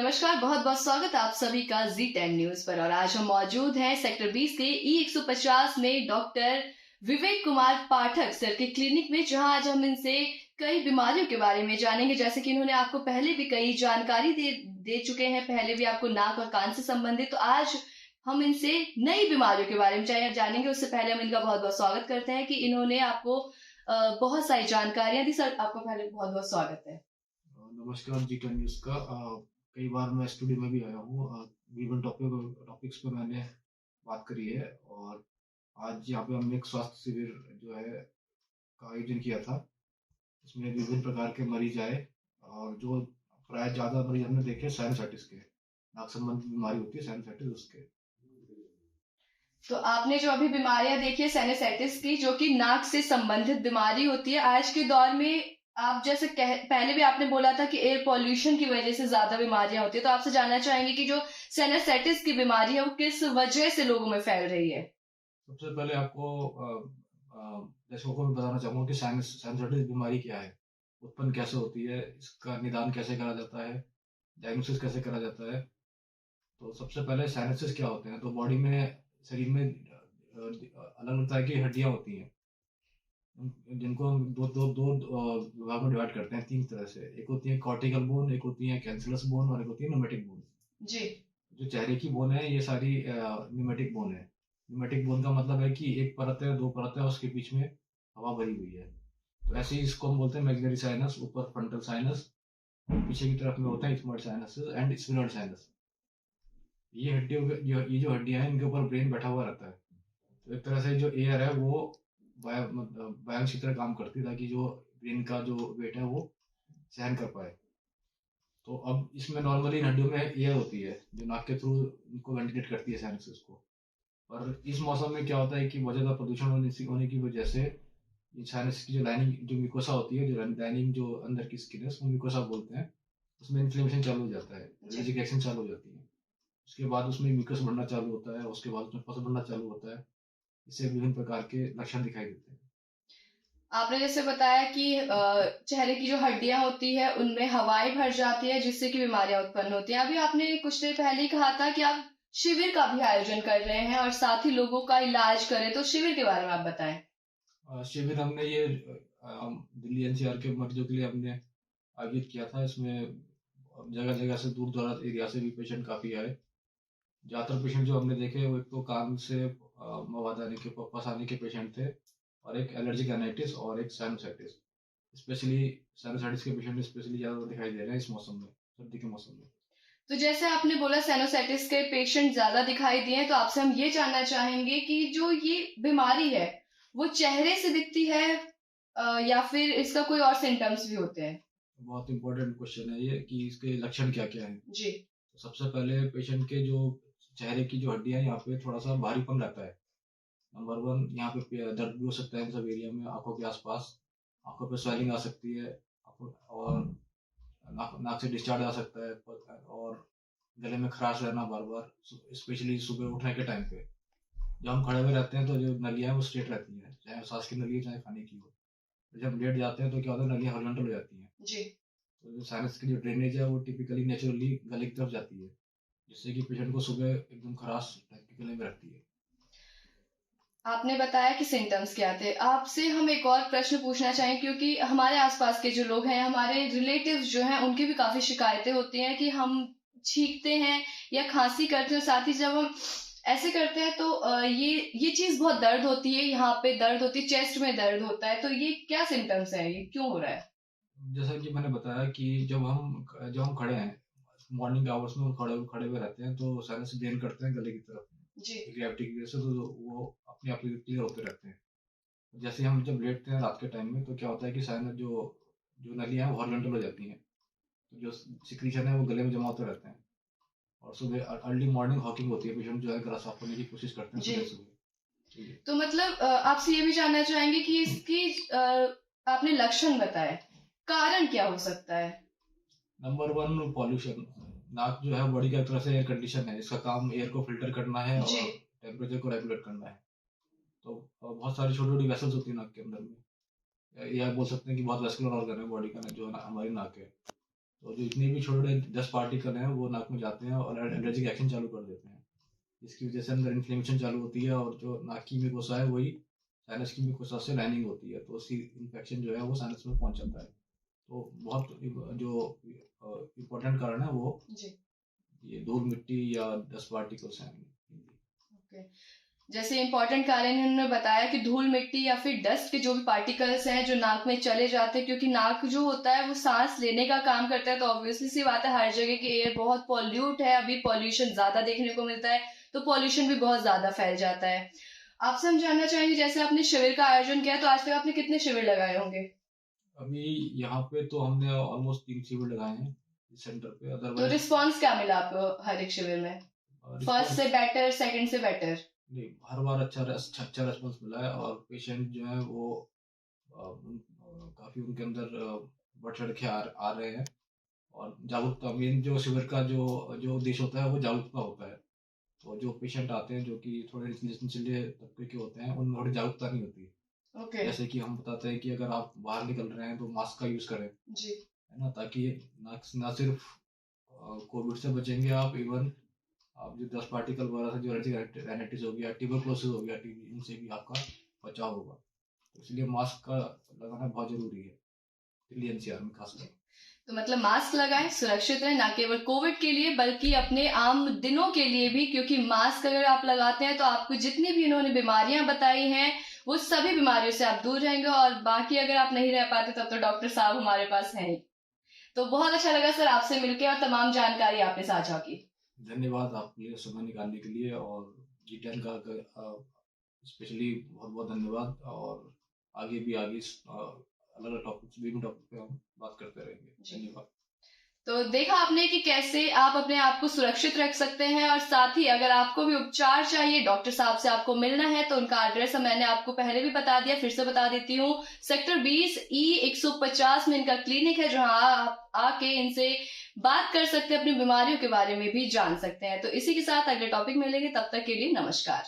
नमस्कार, बहुत बहुत स्वागत है आप सभी का Z10 न्यूज पर। और आज हम मौजूद हैं सेक्टर 20 के E150 में डॉक्टर विवेक कुमार पाठक सर के क्लिनिक में, जहां आज हम इनसे कई बीमारियों के बारे में जानेंगे। जैसे कि इन्होंने आपको पहले भी कई जानकारी दे चुके हैं, पहले भी आपको नाक और कान से संबंधित। तो आज हम इनसे नई बीमारियों के बारे में जानेंगे। उससे पहले हम इनका बहुत बहुत स्वागत करते हैं कि इन्होंने आपको बहुत सारी जानकारियां दी। सर, आपका पहले बहुत बहुत स्वागत है। नमस्कार Z10 न्यूज का। कई बार मैं स्टूडियो में भी आया हूँ। विभिन्न टॉपिक्स पर मैंने बात करी है और आज यहाँ पे हमने एक स्वास्थ्य शिविर जो है का आयोजन किया था। इसमें विभिन्न प्रकार के मरीज आए और जो प्राय ज़्यादा मरीज हमने देखे साइनसाइटिस के, नाक संबंधी बीमारी होती है साइनसाइटिस उसके। तो आपने जो अभी बीमारियां देखी है साइनसाइटिस की, जो कि नाक से संबंधित बीमारी होती है, आज के दौर में आप जैसे पहले भी आपने बोला था कि एयर पॉल्यूशन की वजह से ज्यादा बीमारियां होती है, तो आपसे जानना चाहेंगे कि जो साइनसाइटिस की बीमारी है वो किस वजह से लोगों में फैल रही है। सबसे पहले आपको दर्शकों को बताना चाहूँगा कि साइनसाइटिस बीमारी क्या है, उत्पन्न कैसे होती है, इसका निदान कैसे करा जाता है, डायग्नोसिस कैसे करा जाता है। तो सबसे पहले साइनसेस क्या होते हैं, तो बॉडी में, शरीर में अलग अलग तरह की हड्डियां होती हैं, जिनको हम दो दो दो विभाग में डिवाइड करते हैं तीन तरह से। एक होती है कॉर्टिकल बोन, एक होती है कैंसरस बोन और एक होती है न्यूमेटिक बोन। जी। जो चेहरे की बोन है ये सारी न्यूमेटिक बोन है। न्यूमेटिक बोन का मतलब है कि एक परत है, दो परत है, उसके बीच में हवा भरी हुई है। तो ऐसे ही इसको हम बोलते हैं मैक्सिलरी साइनस, ऊपर फ्रंटल साइनस, पीछे की तरफ में होता है ethmoid sinus and sphenoid sinus. ये जो हड्डियां हैं इनके ऊपर ब्रेन बैठा हुआ रहता है। तो एक तरह से जो एयर है वो वायंश की तरह काम करती है, ताकि जो ब्रेन का जो वेट है वो सहन कर पाए। तो अब इसमें नॉर्मली हड्डियों में एयर होती है जो नाक के थ्रू इनको वेंटिलेट करती है साइनसेस को। और इस मौसम में क्या होता है कि बहुत ज़्यादा प्रदूषण होने की वजह से साइनस की जो लाइनिंग, जो मिकोसा होती है, जो लाइनिंग, जो अंदर की स्किन है उसको मिकोसा बोलते हैं, उसमें इन्फ्लेमेशन चालू हो जाता है, एलर्जिक रिएक्शन चालू हो जाती है। उसके बाद उसमें म्यूकस बढ़ना चालू होता है, उसके बाद उसमें पस बढ़ना चालू होता है। इससे विभिन्न प्रकार के लक्षण दिखाई देते हैं। आपने जैसे बताया कि चेहरे की जो हड्डियां होती है उनमें हवाएं भर जाती है, जिससे कि बीमारियां उत्पन्न होती हैं। अभी आपने कुछ देर पहले ही कहा था कि आप शिविर का भी आयोजन कर रहे हैं और साथ ही लोगों का इलाज करें, तो शिविर के बारे में आप बताएं। शिविर हमने ये दिल्ली एनसीआर के मरीजों के लिए हमने आयोजित किया था। इसमें जगह जगह से, दूर दराज एरिया से भी पेशेंट काफ़ी आए। ज़्यादातर पेशेंट जो हमने देखे वो एक तो कान से मवाद आने के, पस आने के पेशेंट थे, और एक एलर्जिक एनाइटिस और एक साइनसाइटिस। स्पेशली साइनसाइटिस के पेशेंट स्पेशली ज़्यादा दिखाई दे रहे हैं इस मौसम में, सर्दी के मौसम में। तो जैसे आपने बोला साइनोसाइटिस के पेशेंट ज्यादा दिखाई दिए, तो आपसे हम ये जानना चाहेंगे कि जो ये बीमारी है वो चेहरे से दिखती है या फिर इसका कोई और सिम्टम्स भी होते हैं। बहुत इंपॉर्टेंट क्वेश्चन है ये कि इसके लक्षण क्या क्या हैं। जी। तो सबसे पहले पेशेंट के जो चेहरे की जो हड्डियां, यहाँ पे थोड़ा सा भारीपन रहता है। नंबर वन, यहाँ पे दर्द भी हो सकता है इन सब एरिया में, आंखों के आसपास, आंखों पे स्वेलिंग आ सकती है, और नाक से डिस्चार्ज आ सकता है, और गले में खराश रहना बार बार, स्पेशली सुबह उठने के टाइम पे। जब हम खड़े हुए रहते हैं तो जो नलियाँ हैं वो स्ट्रेट रहती हैं, चाहे सांस की नली हो चाहे खाने की हो। जब लेट जाते हैं तो क्या होता है, नलियाँ हॉरिजॉन्टल हो जाती हैं। जी। तो जो साइनस की जो ड्रेनेज है वो टिपिकली नेचुरली गले की तरफ जाती है, जिससे कि पेशेंट को सुबह एकदम खराश टाइप के गले में रखती है। आपने बताया कि सिम्टम्स क्या थे। आपसे हम एक और प्रश्न पूछना चाहें, क्योंकि हमारे आसपास के जो लोग हैं, हमारे रिलेटिव्स जो हैं, उनकी भी काफी शिकायतें होती हैं कि हम छींकते हैं या खांसी करते हैं, साथ ही जब हम ऐसे करते हैं तो ये चीज बहुत दर्द होती है, यहाँ पे दर्द होती है, चेस्ट में दर्द होता है। तो ये क्या सिम्टम्स है, ये क्यों हो रहा है? जैसा कि मैंने बताया कि जब हम खड़े हैं, मॉर्निंग आवर्स में खड़े हुए रहते हैं, तो साइनस ड्रेन करते हैं गले की तरफ जी। ग्रेविटी की वजह से, तो वो अपने आप क्लियर होते रहते हैं। जैसे हम जब लेटते हैं रात के टाइम में, तो क्या होता है कि साइनस जो जो नलियाँ हैं वो हॉरिजॉन्टल हो जाती हैं, तो जो सिक्रीशन है वो गले में जमा होते रहते हैं, और सुबह अर्ली मॉर्निंग हॉकिंग होती है, पेशेंट जो है गला साफ करने की कोशिश करते हैं सुबह सुबह। तो मतलब आपसे ये भी जानना चाहेंगे कि इसकी आपने लक्षण बताए, कारण क्या हो सकता है? Number one, pollution. नाक जो है बॉडी का एक तरह से एयर कंडीशन है, इसका काम एयर को फिल्टर करना है और टेम्परेचर को रेगुलेट करना है। तो बहुत सारी छोटी छोटी वेसल्स होती है नाक के अंदर में, या बोल सकते हैं कि बहुत वेस्कुलर ऑर्गन है बॉडी का, जो हमारी नाक है। तो जो इतने भी छोटे 10 पार्टिकल हैं वो नाक में जाते हैं और एलर्जिक एक्शन चालू कर देते हैं, जिसकी वजह से अंदर इन्फ्लेमेशन चालू होती है और जो नाक की म्यूकोसा है वही साइनस की म्यूकोसा से लाइनिंग होती है, तो उसकी इन्फेक्शन जो है वो साइनस में पहुंच जाता है। तो बहुत जो इम्पोर्टेंट कारण है वो जी। ये धूल मिट्टी या डस्ट पार्टिकल्स हैं। ओके, जैसे इम्पोर्टेंट कारण उन्होंने बताया कि धूल मिट्टी या फिर डस्ट के जो भी पार्टिकल्स हैं जो नाक में चले जाते हैं, क्योंकि नाक जो होता है वो सांस लेने का काम करता है, तो ऑब्वियसली सी बात है हर जगह की एयर बहुत पॉल्यूट है, अभी पॉल्यूशन ज्यादा देखने को मिलता है, तो पॉल्यूशन भी बहुत ज्यादा फैल जाता है। आपसे हम जानना चाहेंगे, जैसे आपने शिविर का आयोजन किया तो आज तक आपने कितने शिविर लगाए होंगे? अभी यहाँ पे तो हमने ऑलमोस्ट 3 शिविर लगाए हैं इस सेंटर पे। तो अदरवाइज रिस्पॉन्स क्या मिला आपको हर एक शिविर में? फर्स्ट से बेटर, सेकंड से बेटर? नहीं, हर बार अच्छा रेस्पॉन्स मिला है और पेशेंट जो है वो काफ़ी उनके अंदर बढ़ चढ़ के आ रहे हैं। और जागरूकता मेन जो शिविर का जो उद्देश्य होता है वो जागरूकता होता है। तो जो पेशेंट आते हैं जो कि थोड़े निचले तबके के होते हैं उनमें थोड़ी जागरूकता नहीं होती। ओके। जैसे कि हम बताते हैं कि अगर आप बाहर निकल रहे हैं तो मास्क का यूज़ करें, जी। है ना, ताकि ना सिर्फ कोविड से बचेंगे आप, इवन आप जो डस्ट पार्टिकल वगैरह से जो एलर्जिक राइनाइटिस हो गया, ट्यूबरकुलोसिस हो गया, टीबी, इनसे भी आपका बचाव होगा। तो इसलिए मास्क का लगाना बहुत जरूरी है, दिल्ली एनसीआर में खासकर। तो मतलब मास्क लगाएं, सुरक्षित रहें, ना केवल कोविड के लिए बल्कि अपने आम दिनों के लिए भी, क्योंकि मास्क अगर आप लगाते हैं तो आपको जितनी भी इन्होंने बीमारियां बताई हैं वो सभी बीमारियों से आप दूर रहेंगे, और बाकी अगर आप नहीं रह पाते तब तो डॉक्टर साहब हमारे पास हैं ही। तो बहुत अच्छा लगा सर आपसे मिलकर और तमाम जानकारी आपने साझा की। धन्यवाद आपके लिए समय निकालने के लिए, और G10 का स्पेशली बहुत बहुत धन्यवाद। और आगे भी अलग अलग टॉपिक्स, विभिन्न टॉपिक पे हम बात करते रहेंगे। धन्यवाद। तो देखा आपने कि कैसे आप अपने आप को सुरक्षित रख सकते हैं, और साथ ही अगर आपको भी उपचार चाहिए, डॉक्टर साहब से आपको मिलना है, तो उनका एड्रेस मैंने आपको पहले भी बता दिया, फिर से बता देती हूँ। सेक्टर 20 E150 में इनका क्लिनिक है, जहां आप आके इनसे बात कर सकते हैं, अपनी बीमारियों के बारे में भी जान सकते हैं। तो इसी के साथ अगले टॉपिक में मिलेंगे, तब तक के लिए नमस्कार।